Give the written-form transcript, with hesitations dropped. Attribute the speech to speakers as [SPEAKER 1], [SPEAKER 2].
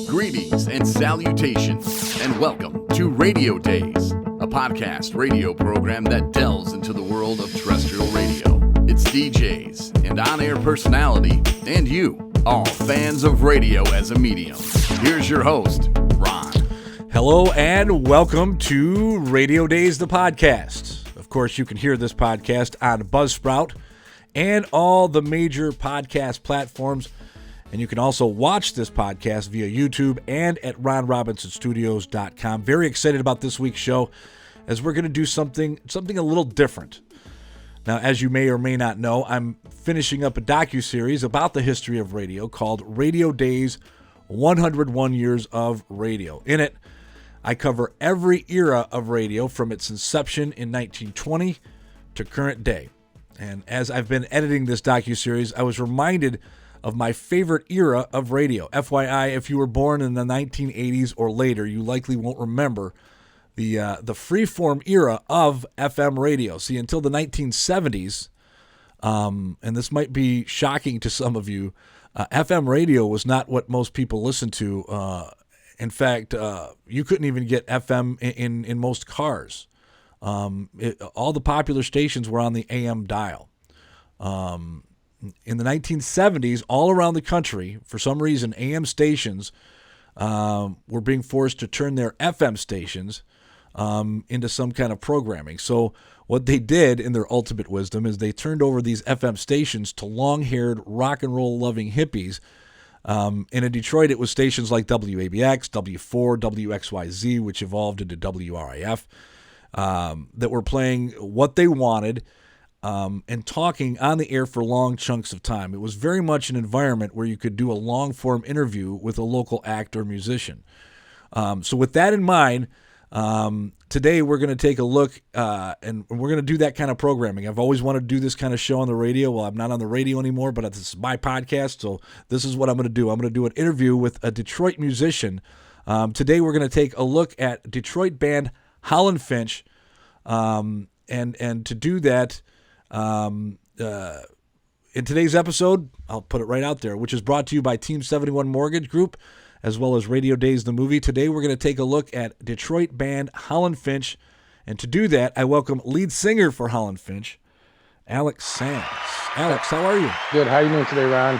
[SPEAKER 1] Greetings and salutations, and welcome to Radio Dayz, a podcast radio program that delves into the world of terrestrial radio. It's DJs and on-air personality, and you, all fans of radio as a medium. Here's your host, Ron.
[SPEAKER 2] Hello and welcome to Radio Dayz the Podcast. Of course, you can hear this podcast on Buzzsprout and all the major podcast platforms. And you can also watch this podcast via YouTube and at ronrobinsonstudios.com. Very excited about this week's show as we're going to do something a little different. Now, as you may or may not know, I'm finishing up a docu-series about the history of radio called Radio Dayz 101 Years of Radio. In it, I cover every era of radio from its inception in 1920 to current day. And as I've been editing this docuseries, I was reminded of my favorite era of radio. FYI, if you were born in the 1980s or later, you likely won't remember the freeform era of FM radio. See, until the 1970s, and this might be shocking to some of you, FM radio was not what most people listened to. In fact, you couldn't even get FM in most cars. All the popular stations were on the AM dial. In the 1970s, all around the country, for some reason, AM stations were being forced to turn their FM stations into some kind of programming. So what they did in their ultimate wisdom is they turned over these FM stations to long-haired, rock and roll-loving hippies. And in Detroit, it was stations like WABX, W4, WXYZ, which evolved into WRIF, that were playing what they wanted and talking on the air for long chunks of time. It was very much an environment where you could do a long-form interview with a local act or musician. So with that in mind, today we're going to take a look and we're going to do that kind of programming. I've always wanted to do this kind of show on the radio. Well, I'm not on the radio anymore, but this is my podcast, so this is what I'm going to do. I'm going to do an interview with a Detroit musician. Today we're going to take a look at Detroit band Holland Finch, and to do that, in today's episode, I'll put it right out there, which is brought to you by Team 71 Mortgage Group, as well as Radio Dayz the Movie. Today we're going to take a look at Detroit band Holland Finch, and to do that, I welcome lead singer for Holland Finch, Alex Sands. Alex, how are you?
[SPEAKER 3] Good. How are you doing today, Ron?